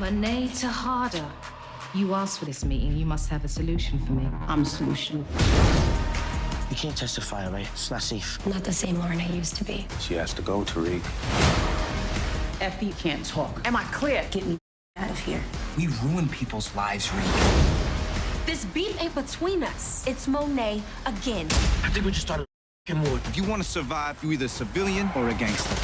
Monet Tejada. You asked for this meeting. You must have a solution for me. I'm a solution. You can't testify, right? It's not safe. I'm not the same Lauren I used to be. She has to go, Tariq. Effie can't talk. Am I clear? Get me out of here. We ruin people's lives, Reek. This beef ain't between us. It's Monet again. I think we just started war. If you want to survive, you're either a civilian or a gangster.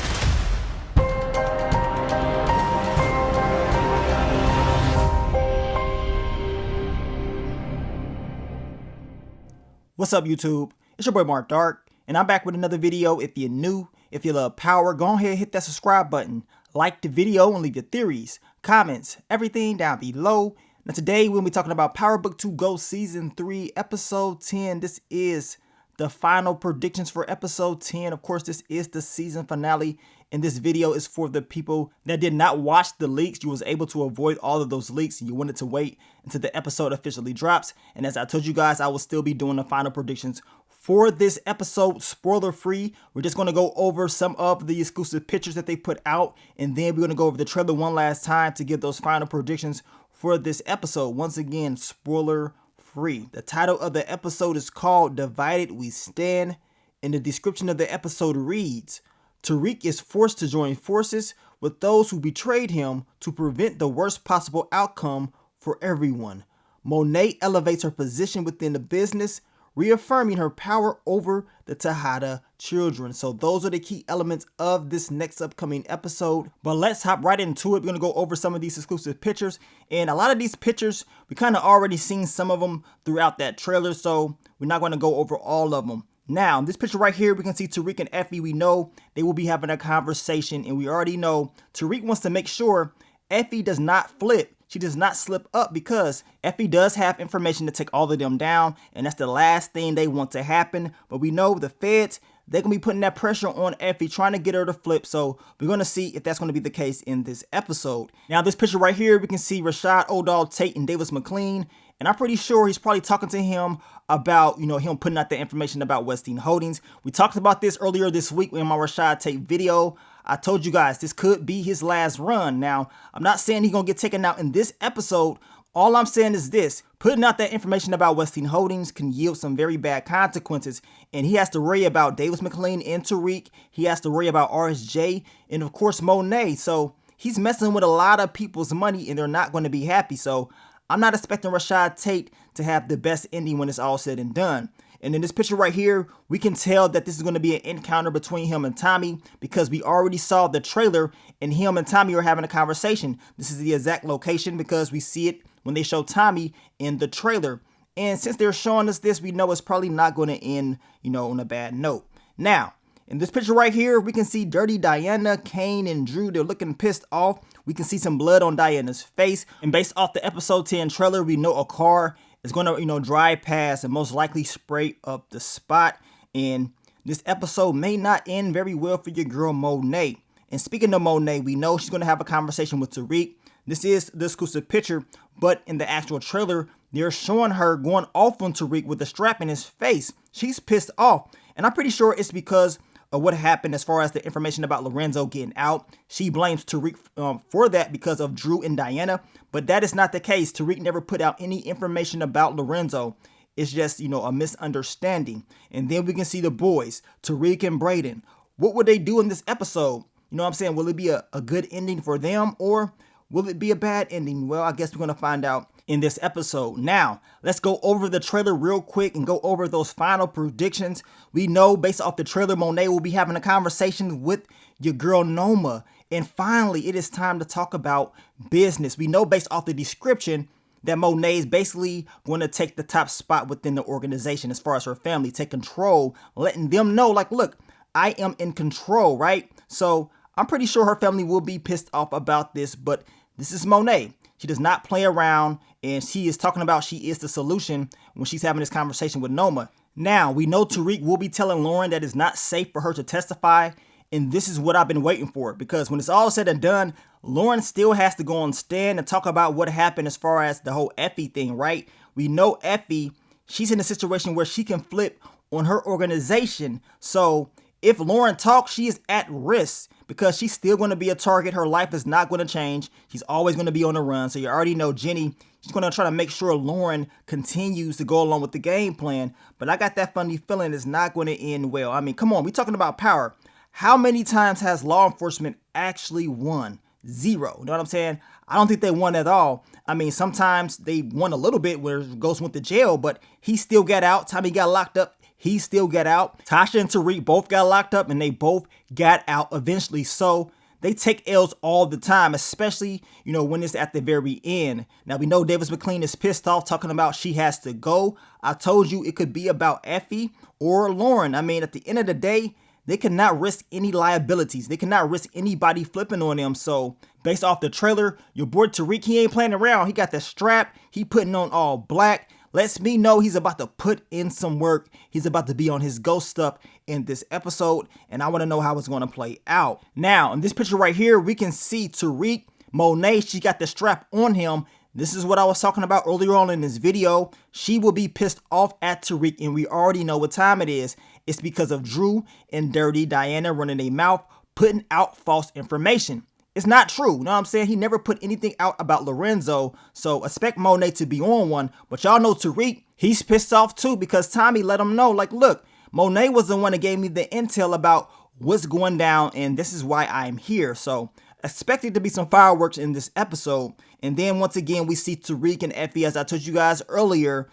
What's up, YouTube? It's your boy Mark Dark, and I'm back with another video. If you're new, if you love power, go ahead and hit that subscribe button, like the video, and leave your theories, comments, everything down below. Now today we'll be talking about Power Book 2 Go Season 3, Episode 10. This is the final predictions for Episode 10. Of course, this is the season finale, and this video is for the people that did not watch the leaks. You was able to avoid all of those leaks. You wanted to wait until the episode officially drops. And as I told you guys, I will still be doing the final predictions for this episode, spoiler free. We're just going to go over some of the exclusive pictures that they put out, and then we're going to go over the trailer one last time to give those final predictions for this episode. Once again, spoiler free. The title of the episode is called Divided We Stand, and the description of the episode reads, Tariq is forced to join forces with those who betrayed him to prevent the worst possible outcome for everyone. Monet elevates her position within the business, reaffirming her power over the Tejada children. So those are the key elements of this next upcoming episode. But let's hop right into it. We're going to go over some of these exclusive pictures. And a lot of these pictures, we kind of already seen some of them throughout that trailer. So we're not going to go over all of them. Now, this picture right here, we can see Tariq and Effie. We know they will be having a conversation. And we already know Tariq wants to make sure Effie does not flip. She does not slip up because Effie does have information to take all of them down, and that's the last thing they want to happen. But we know the feds, they're going to be putting that pressure on Effie, trying to get her to flip. So we're going to see if that's going to be the case in this episode. Now, this picture right here, we can see Rashad O'Dall Tate and Davis McLean. And I'm pretty sure he's probably talking to him about, him putting out the information about Westin Holdings. We talked about this earlier this week in my Rashad Tate video. I told you guys this could be his last run. Now, I'm not saying he's going to get taken out in this episode. All I'm saying is this. Putting out that information about Westin Holdings can yield some very bad consequences. And he has to worry about Davis McLean and Tariq. He has to worry about RSJ and, of course, Monet. So he's messing with a lot of people's money and they're not going to be happy. So I'm not expecting Rashad Tate to have the best ending when it's all said and done. And in this picture right here, we can tell that this is going to be an encounter between him and Tommy because we already saw the trailer and him and Tommy are having a conversation. This is the exact location because we see it when they show Tommy in the trailer. And since they're showing us this, we know it's probably not going to end, on a bad note. Now, in this picture right here, we can see Dirty Diana, Kane, and Drew. They're looking pissed off. We can see some blood on Diana's face. And based off the episode 10 trailer, we know a car is going to, drive past and most likely spray up the spot. And this episode may not end very well for your girl Monet. And speaking of Monet, we know she's going to have a conversation with Tariq. This is the exclusive picture, but in the actual trailer, they're showing her going off on Tariq with a strap in his face. She's pissed off. And I'm pretty sure it's because of what happened as far as the information about Lorenzo getting out. She blames Tariq for that because of Drew and Diana, but that is not the case. Tariq never put out any information about Lorenzo. It's just, a misunderstanding. And then we can see the boys, Tariq and Brayden. What would they do in this episode? You know what I'm saying? Will it be a good ending for them or will it be a bad ending? Well, I guess we're going to find out in this episode. Now, let's go over the trailer real quick and go over those final predictions. We know based off the trailer, Monet will be having a conversation with your girl Noma. And finally, it is time to talk about business. We know based off the description that Monet is basically going to take the top spot within the organization as far as her family, take control, letting them know, like, look, I am in control, right? So I'm pretty sure her family will be pissed off about this, but this is Monet. She does not play around, and she is talking about she is the solution when she's having this conversation with Noma. Now, we know Tariq will be telling Lauren that it's not safe for her to testify, and this is what I've been waiting for, because when it's all said and done, Lauren still has to go on stand and talk about what happened as far as the whole Effie thing, right? We know Effie, she's in a situation where she can flip on her organization, so if Lauren talks, she is at risk because she's still going to be a target. Her life is not going to change. She's always going to be on the run. So you already know Jenny, she's going to try to make sure Lauren continues to go along with the game plan. But I got that funny feeling it's not going to end well. I mean, come on, we're talking about power. How many times has law enforcement actually won? 0. You know what I'm saying? I don't think they won at all. I mean, sometimes they won a little bit where Ghost went to jail, but he still got out. Tommy got locked up. He still got out. Tasha and Tariq both got locked up and they both got out eventually. So they take L's all the time, especially, you know, when it's at the very end. Now, we know Davis MacLean is pissed off talking about she has to go. I told you it could be about Effie or Lauren. I mean, at the end of the day, they cannot risk any liabilities. They cannot risk anybody flipping on them. So based off the trailer, your boy Tariq, he ain't playing around. He got the strap. He putting on all black. Lets me know he's about to put in some work. He's about to be on his ghost stuff in this episode. And I want to know how it's going to play out. Now, in this picture right here, we can see Tariq, Monet, she got the strap on him. This is what I was talking about earlier on in this video. She will be pissed off at Tariq, and we already know what time it is. It's because of Drew and Dirty Diana running their mouth, putting out false information. It's not true. You know what I'm saying? He never put anything out about Lorenzo, so expect Monet to be on one. But y'all know Tariq, he's pissed off too because Tommy let him know, like, look, Monet was the one that gave me the intel about what's going down, and this is why I'm here. So expect it to be some fireworks in this episode. And then once again, we see Tariq and Effie, as I told you guys earlier,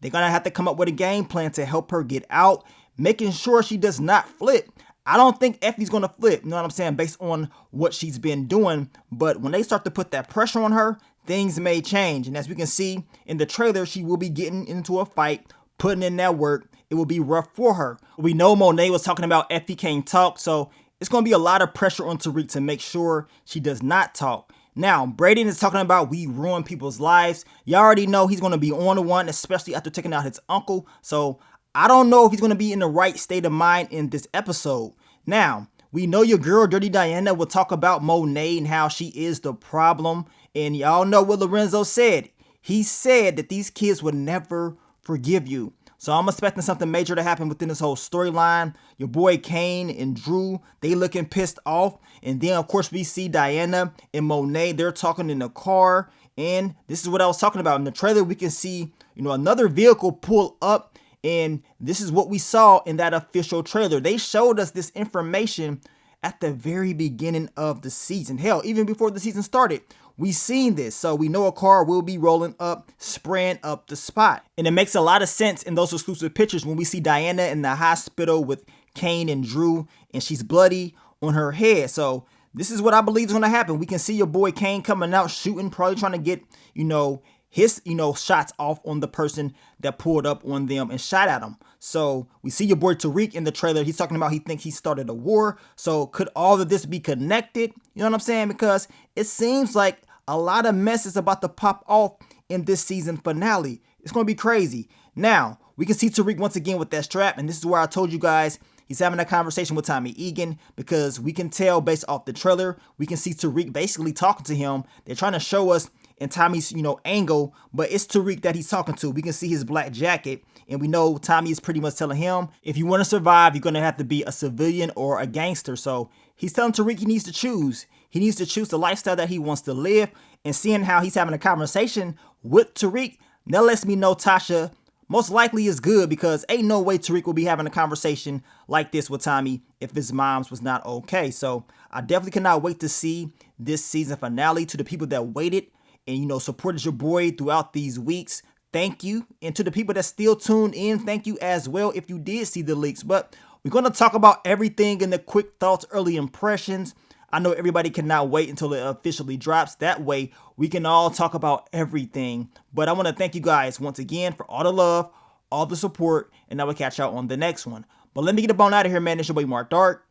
they're going to have to come up with a game plan to help her get out, making sure she does not flip. I don't think Effie's going to flip, you know what I'm saying, based on what she's been doing. But when they start to put that pressure on her, things may change. And as we can see in the trailer, she will be getting into a fight, putting in that work. It will be rough for her. We know Monet was talking about Effie can't talk, so it's going to be a lot of pressure on Tariq to make sure she does not talk. Now, Brayden is talking about we ruin people's lives. You already know he's going to be on the one, especially after taking out his uncle. So I don't know if he's going to be in the right state of mind in this episode. Now, we know your girl Dirty Diana will talk about Monet and how she is the problem. And y'all know what Lorenzo said. He said that these kids would never forgive you. So I'm expecting something major to happen within this whole storyline. Your boy Kane and Drew, they looking pissed off. And then, of course, we see Diana and Monet. They're talking in the car. And this is what I was talking about. In the trailer, we can see, you know, another vehicle pull up. And this is what we saw in that official trailer. They showed us this information at the very beginning of the season. Hell, even before the season started, we seen this. So we know a car will be rolling up, spraying up the spot. And it makes a lot of sense in those exclusive pictures when we see Diana in the hospital with Kane and Drew, and she's bloody on her head. So this is what I believe is going to happen. We can see your boy Kane coming out shooting, probably trying to get, you know, his, shots off on the person that pulled up on them and shot at him. So we see your boy Tariq in the trailer. He's talking about he thinks he started a war. So could all of this be connected? You know what I'm saying? Because it seems like a lot of mess is about to pop off in this season finale. It's going to be crazy. Now, we can see Tariq once again with that strap. And this is where I told you guys he's having a conversation with Tommy Egan, because we can tell based off the trailer, we can see Tariq basically talking to him. They're trying to show us in Tommy's, angle, but it's Tariq that he's talking to. We can see his black jacket, and we know Tommy is pretty much telling him, if you want to survive, you're going to have to be a civilian or a gangster. So he's telling Tariq he needs to choose. He needs to choose the lifestyle that he wants to live, and seeing how he's having a conversation with Tariq, that lets me know Tasha most likely is good, because ain't no way Tariq will be having a conversation like this with Tommy if his mom's was not okay. So I definitely cannot wait to see this season finale. To the people that waited and, supported your boy throughout these weeks, thank you. And to the people that still tuned in, thank you as well if you did see the leaks. But we're going to talk about everything in the quick thoughts, early impressions. I know everybody cannot wait until it officially drops. That way we can all talk about everything. But I want to thank you guys once again for all the love, all the support, and I will catch y'all on the next one. But let me get up on out of here, man. It's your boy Mark Dark.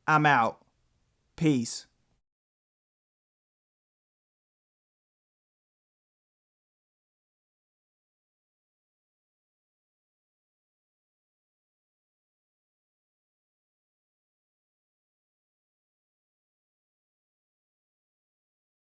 I'm out. Peace.